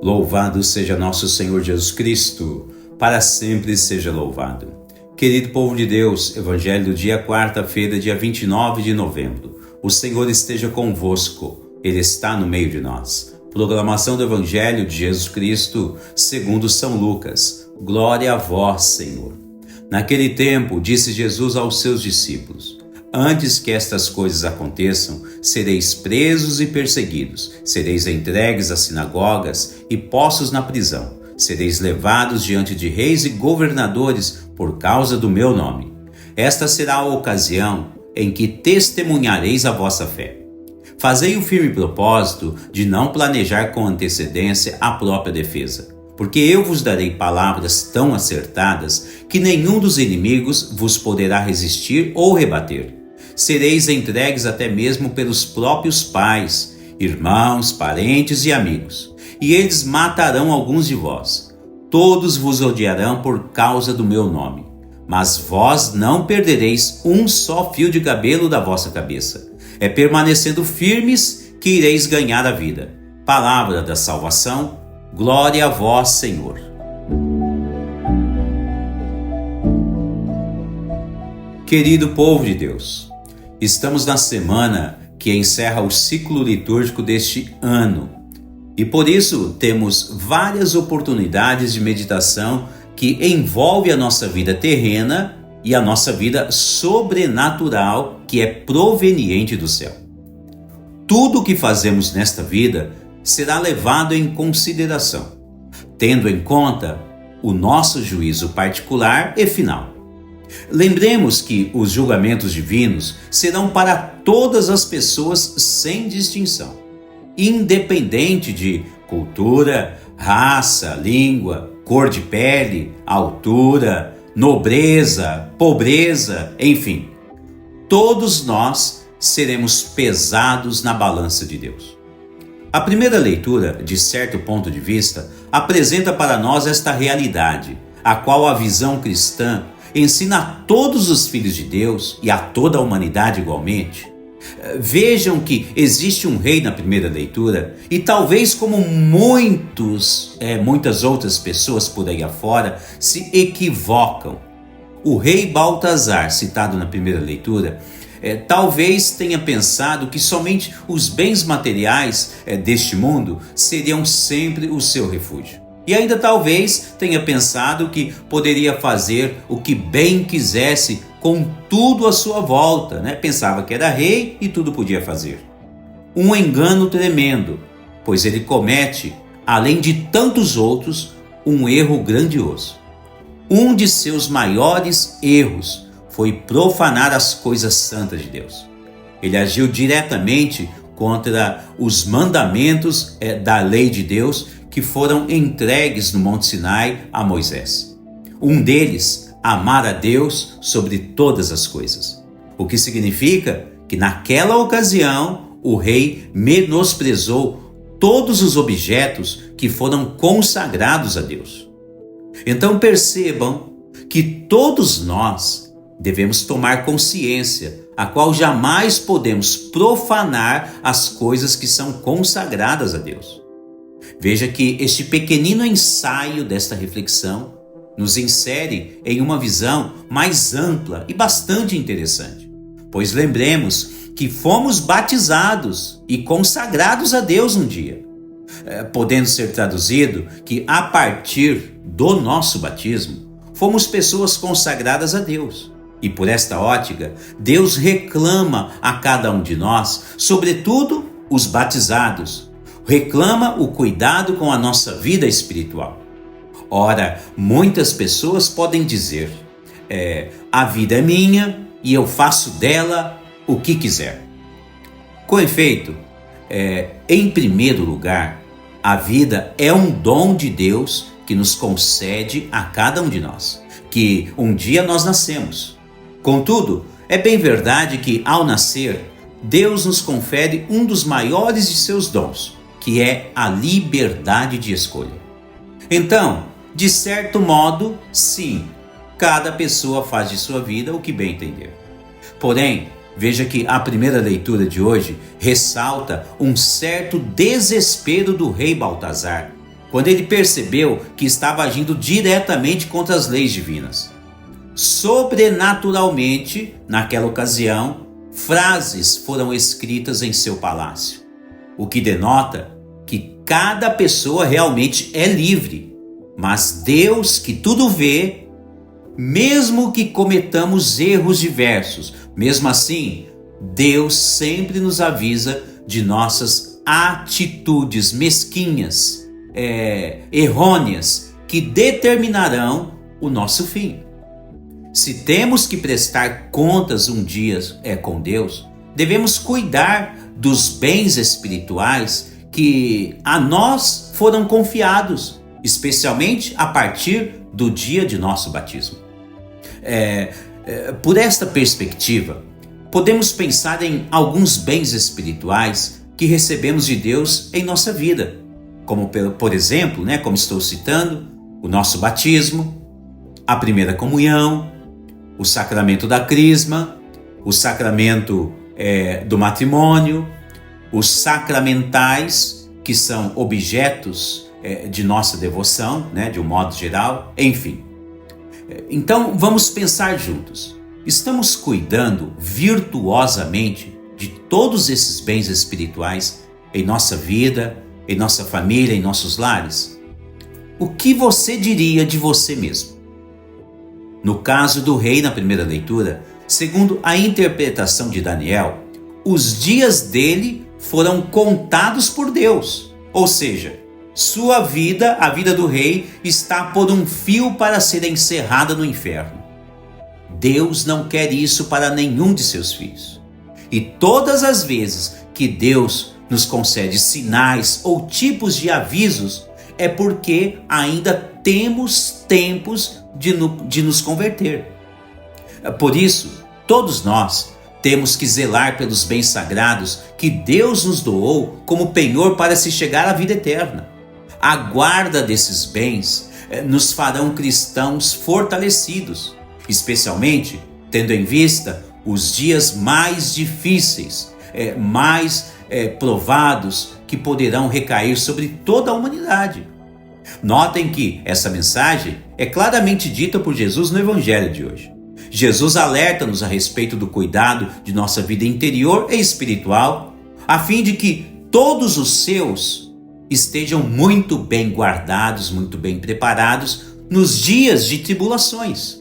Louvado seja nosso Senhor Jesus Cristo, para sempre seja louvado. Querido povo de Deus, Evangelho do dia quarta-feira, dia 29 de novembro. O Senhor esteja convosco, Ele está no meio de nós. Proclamação do Evangelho de Jesus Cristo, segundo São Lucas. Glória a vós, Senhor. Naquele tempo, disse Jesus aos seus discípulos: antes que estas coisas aconteçam, sereis presos e perseguidos, sereis entregues às sinagogas e postos na prisão, sereis levados diante de reis e governadores por causa do meu nome. Esta será a ocasião em que testemunhareis a vossa fé. Fazei o firme propósito de não planejar com antecedência a própria defesa, porque eu vos darei palavras tão acertadas que nenhum dos inimigos vos poderá resistir ou rebater. Sereis entregues até mesmo pelos próprios pais, irmãos, parentes e amigos, e eles matarão alguns de vós. Todos vos odiarão por causa do meu nome, mas vós não perdereis um só fio de cabelo da vossa cabeça. É permanecendo firmes que ireis ganhar a vida. Palavra da salvação, glória a vós, Senhor. Querido povo de Deus, estamos na semana que encerra o ciclo litúrgico deste ano e por isso temos várias oportunidades de meditação que envolve a nossa vida terrena e a nossa vida sobrenatural que é proveniente do céu. Tudo o que fazemos nesta vida será levado em consideração, tendo em conta o nosso juízo particular e final. Lembremos que os julgamentos divinos serão para todas as pessoas sem distinção, independente de cultura, raça, língua, cor de pele, altura, nobreza, pobreza, enfim. Todos nós seremos pesados na balança de Deus. A primeira leitura, de certo ponto de vista, apresenta para nós esta realidade, a qual a visão cristã ensina a todos os filhos de Deus e a toda a humanidade igualmente. Vejam que existe um rei na primeira leitura e talvez como muitas outras pessoas por aí afora se equivocam. O rei Baltazar, citado na primeira leitura, talvez tenha pensado que somente os bens materiais deste mundo seriam sempre o seu refúgio. E ainda talvez tenha pensado que poderia fazer o que bem quisesse com tudo à sua volta, Pensava que era rei e tudo podia fazer. Um engano tremendo, pois ele comete, além de tantos outros, um erro grandioso. Um de seus maiores erros foi profanar as coisas santas de Deus. Ele agiu diretamente contra os mandamentos da lei de Deus que foram entregues no Monte Sinai a Moisés. Um deles, amar a Deus sobre todas as coisas. O que significa que naquela ocasião o rei menosprezou todos os objetos que foram consagrados a Deus. Então percebam que todos nós devemos tomar consciência, a qual jamais podemos profanar as coisas que são consagradas a Deus. Veja que este pequenino ensaio desta reflexão nos insere em uma visão mais ampla e bastante interessante, pois lembremos que fomos batizados e consagrados a Deus um dia, podendo ser traduzido que a partir do nosso batismo fomos pessoas consagradas a Deus. E por esta ótica, Deus reclama a cada um de nós, sobretudo os batizados, reclama o cuidado com a nossa vida espiritual. Ora, muitas pessoas podem dizer, a vida é minha e eu faço dela o que quiser. Com efeito, em primeiro lugar, a vida é um dom de Deus que nos concede a cada um de nós, que um dia nós nascemos. Contudo, é bem verdade que ao nascer, Deus nos confere um dos maiores de seus dons, que é a liberdade de escolha. Então, de certo modo, sim, cada pessoa faz de sua vida o que bem entender. Porém, veja que a primeira leitura de hoje ressalta um certo desespero do rei Baltazar, quando ele percebeu que estava agindo diretamente contra as leis divinas. Sobrenaturalmente, naquela ocasião, frases foram escritas em seu palácio, o que denota que cada pessoa realmente é livre, mas Deus, que tudo vê, mesmo que cometamos erros diversos, mesmo assim, Deus sempre nos avisa de nossas atitudes mesquinhas, errôneas, que determinarão o nosso fim. Se temos que prestar contas um dia com Deus, devemos cuidar dos bens espirituais que a nós foram confiados, especialmente a partir do dia de nosso batismo. Por esta perspectiva, podemos pensar em alguns bens espirituais que recebemos de Deus em nossa vida, como por exemplo, como estou citando, o nosso batismo, a primeira comunhão, o sacramento da crisma, o sacramento do matrimônio, os sacramentais, que são objetos de nossa devoção, de um modo geral, enfim. Então vamos pensar juntos. Estamos cuidando virtuosamente de todos esses bens espirituais em nossa vida, em nossa família, em nossos lares? O que você diria de você mesmo? No caso do rei, na primeira leitura, segundo a interpretação de Daniel, os dias dele foram contados por Deus. Ou seja, sua vida, a vida do rei, está por um fio para ser encerrada no inferno. Deus não quer isso para nenhum de seus filhos. E todas as vezes que Deus nos concede sinais ou tipos de avisos, é porque ainda temos tempos de nos converter. Por isso, todos nós temos que zelar pelos bens sagrados que Deus nos doou como penhor para se chegar à vida eterna. A guarda desses bens nos farão cristãos fortalecidos, especialmente tendo em vista os dias mais difíceis, mais provados, que poderão recair sobre toda a humanidade. Notem que essa mensagem é claramente dita por Jesus no Evangelho de hoje. Jesus alerta-nos a respeito do cuidado de nossa vida interior e espiritual, a fim de que todos os seus estejam muito bem guardados, muito bem preparados nos dias de tribulações.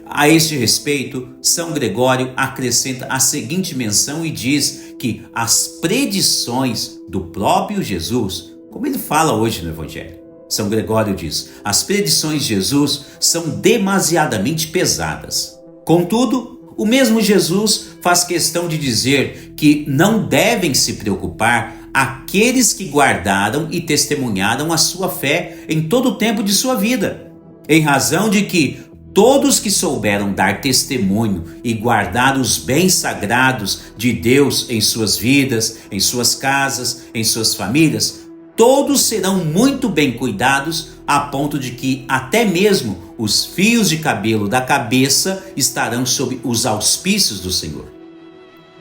A este respeito, São Gregório acrescenta a seguinte menção e diz que as predições do próprio Jesus, como ele fala hoje no Evangelho, São Gregório diz: as predições de Jesus são demasiadamente pesadas. Contudo, o mesmo Jesus faz questão de dizer que não devem se preocupar aqueles que guardaram e testemunharam a sua fé em todo o tempo de sua vida, em razão de que todos que souberam dar testemunho e guardar os bens sagrados de Deus em suas vidas, em suas casas, em suas famílias, todos serão muito bem cuidados, a ponto de que até mesmo os fios de cabelo da cabeça estarão sob os auspícios do Senhor.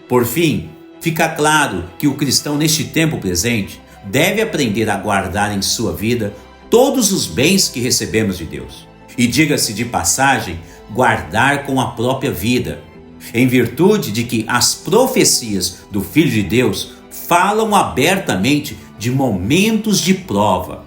Por fim, fica claro que o cristão neste tempo presente deve aprender a guardar em sua vida todos os bens que recebemos de Deus. E diga-se de passagem, guardar com a própria vida, em virtude de que as profecias do Filho de Deus falam abertamente de momentos de prova.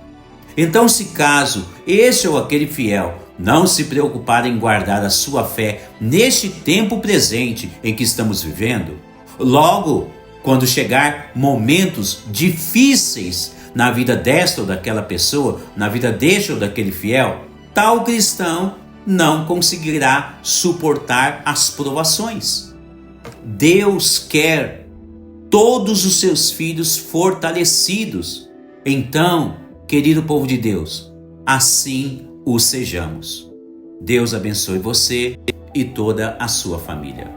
Então, se caso este ou aquele fiel não se preocupar em guardar a sua fé neste tempo presente em que estamos vivendo, logo, quando chegar momentos difíceis na vida desta ou daquela pessoa, na vida deste ou daquele fiel, tal cristão não conseguirá suportar as provações. Deus quer todos os seus filhos fortalecidos. Então, querido povo de Deus, assim o sejamos. Deus abençoe você e toda a sua família.